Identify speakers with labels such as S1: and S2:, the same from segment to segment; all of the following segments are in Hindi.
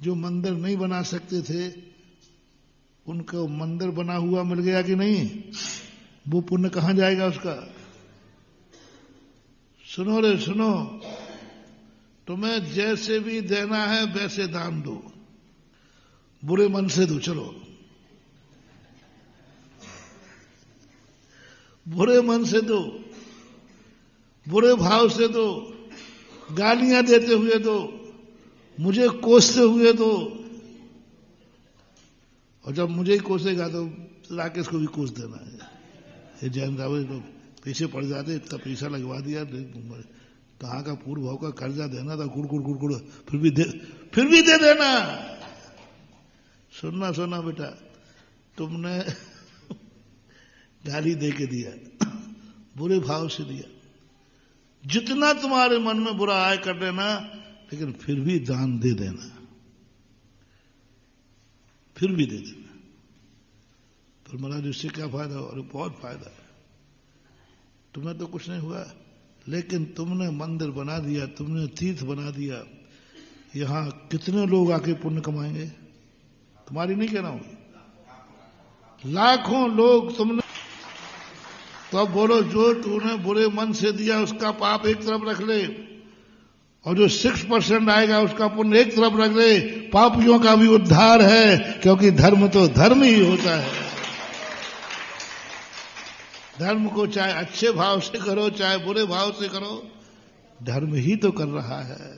S1: जो मंदिर नहीं बना सकते थे उनको मंदिर बना हुआ मिल गया कि नहीं? वो पुण्य कहां जाएगा उसका? सुनो रे सुनो, तुम्हें जैसे भी देना है वैसे दान दो, बुरे मन से दो। चलो, बुरे मन से दो, बुरे भाव से दो, गालियां देते हुए दो, मुझे कोसते हुए दो। और जब मुझे ही कोसेगा तो राकेश को भी कोस देना है। ये जैन रावत लोग पीछे पड़ जाते, इतना पैसा लगवा दिया, कहाँ का पूर्व भाव का कर्जा देना था, गुड़ गुड़ गुड़ गुड़, फिर भी दे देना। सुनना सुनना बेटा, तुमने गाली दे के दिया, बुरे भाव से दिया, जितना तुम्हारे मन में बुरा आए कर देना, लेकिन फिर भी दान दे देना, फिर भी दे देना। फिर महाराज इससे क्या फायदा? अरे बहुत फायदा है, तुम्हें तो कुछ नहीं हुआ, लेकिन तुमने मंदिर बना दिया, तुमने तीर्थ बना दिया, यहां कितने लोग आके पुण्य कमाएंगे? तुम्हारी नहीं कह रहा हूं, लाखों लोग तुमने। तो अब बोलो, जो तूने बुरे मन से दिया उसका पाप एक तरफ रख ले, और जो 6% आएगा उसका पुण्य एक तरफ रख ले। पापियों का भी उद्धार है, क्योंकि धर्म तो धर्म ही होता है। धर्म को चाहे अच्छे भाव से करो चाहे बुरे भाव से करो, धर्म ही तो कर रहा है,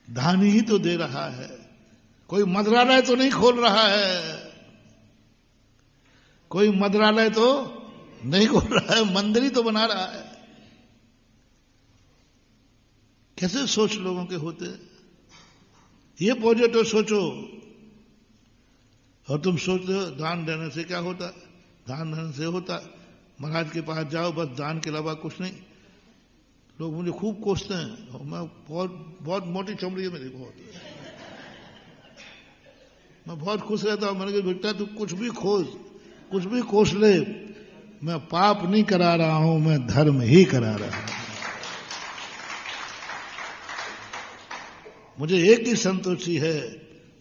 S1: दान ही तो दे रहा है। कोई मंत्रालय तो नहीं खोल रहा है, कोई मंत्रालय तो नहीं खोल रहा है, मंदिर ही तो बना रहा है। कैसे सोच लोगों के होते? ये पॉजिटिव सोचो। और तुम सोचते हो दान देने से क्या होता? दान देने से होता, महाराज के पास जाओ, बस दान के अलावा कुछ नहीं। लोग मुझे खूब कोसते हैं, और मैं बहुत मोटी चमड़ी है मेरी, मैं बहुत खुश रहता हूं। मैंने कहा बेटा तू कुछ भी खोज, कुछ भी कोस ले, मैं पाप नहीं करा रहा हूं, मैं धर्म ही करा रहा हूं। मुझे एक ही संतोषी है,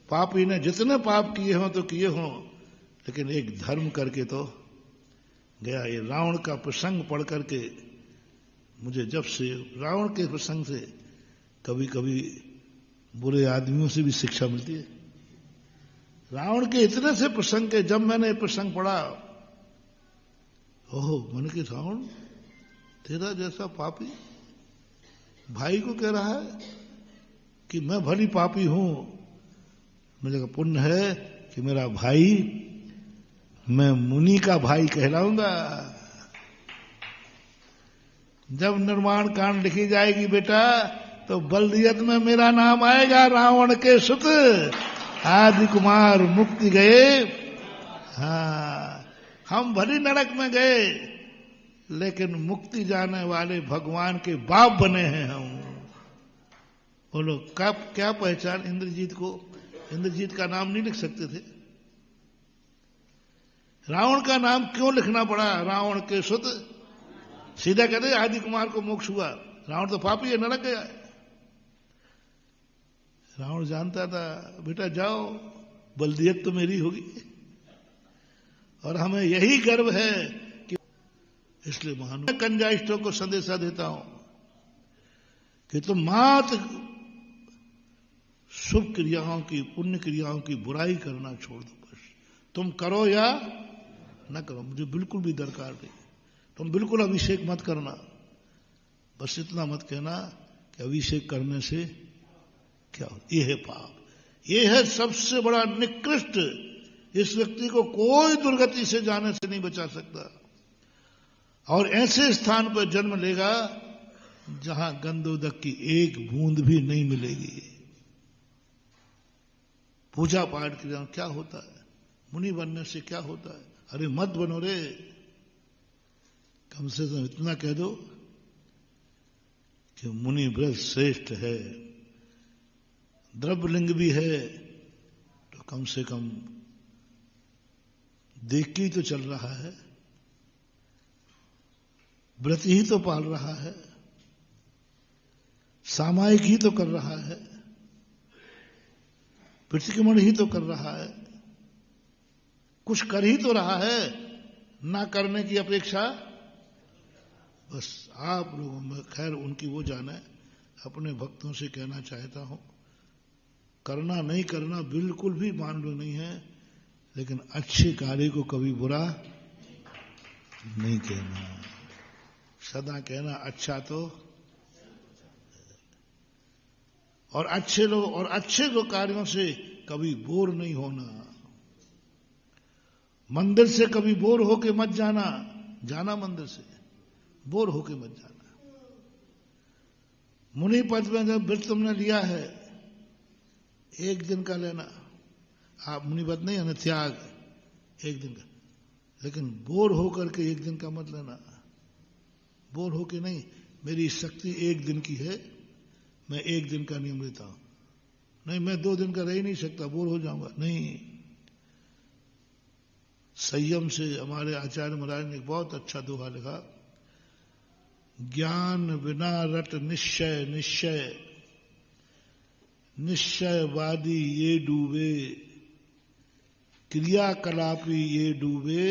S1: पापी ने जितने पाप किए हों तो किए हों, लेकिन एक धर्म करके तो गया। ये रावण का प्रसंग पढ़ करके मुझे, जब से रावण के प्रसंग से कभी कभी बुरे आदमियों से भी शिक्षा मिलती है। रावण के इतने से प्रसंग के, जब मैंने प्रसंग पढ़ा, ओहो, मैंने कहा रावण तेरा जैसा पापी भाई को कह रहा है कि मैं भली पापी हूं। मुझे कहा पुण्य है कि मेरा भाई, मैं मुनि का भाई कहलाऊंगा। जब निर्माण कांड लिखी जाएगी बेटा, तो बलदियत में मेरा नाम आएगा, रावण के सुत आदि कुमार मुक्ति गए। हाँ, हम भली नरक में गए, लेकिन मुक्ति जाने वाले भगवान के बाप बने हैं हम। बोलो कब क्या पहचान इंद्रजीत को? इंद्रजीत का नाम नहीं लिख सकते थे। रावण का नाम क्यों लिखना पड़ा? रावण के सुत, सीधा कहते आदि कुमार को मोक्ष हुआ। रावण तो पापी है, नरक गया है। रावण जानता था बेटा जाओ, बलदियत तो मेरी होगी, और हमें यही गर्व है कि, इसलिए महान कंजाइष्टों को संदेशा देता हूं कि तुम मात्र शुभ क्रियाओं की, पुण्य क्रियाओं की बुराई करना छोड़ दो। बस तुम करो या न करो, मुझे बिल्कुल भी दरकार नहीं। तुम बिल्कुल अभिषेक मत करना, बस इतना मत कहना कि अभिषेक करने से क्या हो। ये है पाप, ये है सबसे बड़ा निकृष्ट। इस व्यक्ति को कोई दुर्गति से जाने से नहीं बचा सकता, और ऐसे स्थान पर जन्म लेगा जहां गंधोदक की एक बूंद भी नहीं मिलेगी। पूजा पाठ क्रिया क्या होता है? मुनि बनने से क्या होता है? अरे मत बनो रे, कम से कम इतना कह दो कि मुनि व्रत श्रेष्ठ है। द्रव्यलिंग भी है तो कम से कम देख के ही तो चल रहा है, व्रत ही तो पाल रहा है, सामायिक ही तो कर रहा है। प्रतिक्रमण ही तो कर रहा है, कुछ कर ही तो रहा है, ना करने की अपेक्षा। बस आप लोगों में खैर उनकी वो जाने, अपने भक्तों से कहना चाहता हूं, करना नहीं करना बिल्कुल भी मानना नहीं है, लेकिन अच्छे कार्य को कभी बुरा नहीं कहना, सदा कहना अच्छा तो, और अच्छे लोग और अच्छे दो कार्यों से कभी बोर नहीं होना। मंदिर से कभी बोर होके मत जाना, जाना मंदिर से बोर होके मत जाना। मुनि पद में जब व्रत तुमने लिया है, एक दिन का लेना, आप मुनि पद नहीं है ना, त्याग एक दिन का, लेकिन बोर होकर के एक दिन का मत लेना। बोर होके नहीं, मेरी शक्ति एक दिन की है, मैं एक दिन का नियम लेता हूं, नहीं मैं 2 दिन का रह ही नहीं सकता, बोर हो जाऊंगा, नहीं। संयम से हमारे आचार्य महाराज ने एक बहुत अच्छा दोहा लिखा, ज्ञान बिना रट निश्चय निश्चय, निश्चयवादी ये डूबे, क्रियाकलापी ये डूबे,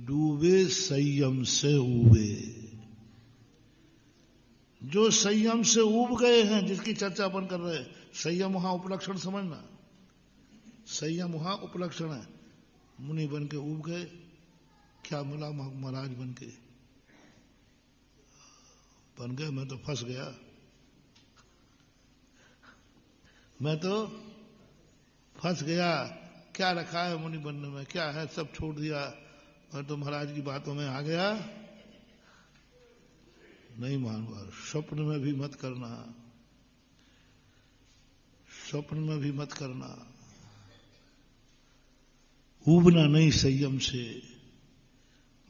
S1: डूबे संयम से उबे। जो संयम से उब गए हैं, जिसकी चर्चा अपन कर रहे हैं, संयम वहां उपलक्षण समझना, संयम वहां उपलक्षण है। मुनि बन के उब गए, क्या मिला महाराज बन गए, मैं तो फंस गया, मैं तो फंस गया, क्या रखा है मुनि बनने में, क्या है, सब छोड़ दिया, मैं तो महाराज की बातों में आ गया। नहीं मानूंगा, स्वप्न में भी मत करना, स्वप्न में भी मत करना, ऊबना नहीं संयम से,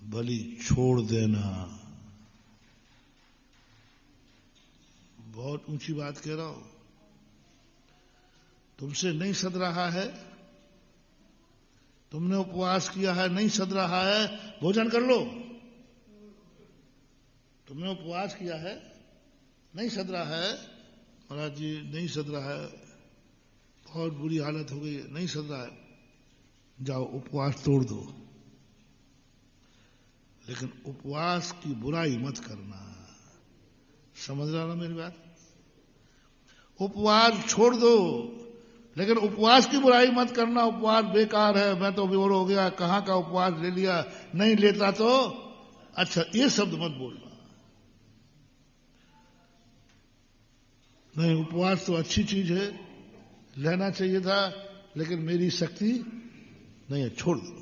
S1: बलि छोड़ देना। बहुत ऊंची बात कह रहा हूं, तुमसे नहीं सद रहा है, तुमने उपवास किया है, नहीं सद रहा है, भोजन कर लो। तुमने उपवास किया है, नहीं सद रहा है, महाराज जी नहीं सद रहा है, बहुत बुरी हालत हो गई, नहीं सद रहा है, जाओ उपवास तोड़ दो, लेकिन उपवास की बुराई मत करना। समझ रहा ना मेरी बात? उपवास छोड़ दो, लेकिन उपवास की बुराई मत करना, उपवास बेकार है, मैं तो बोर हो गया, कहां का उपवास ले लिया, नहीं लेता तो अच्छा, ये शब्द मत बोलना। नहीं, उपवास तो अच्छी चीज है, लेना चाहिए था, लेकिन मेरी शक्ति नहीं है, छोड़ दो।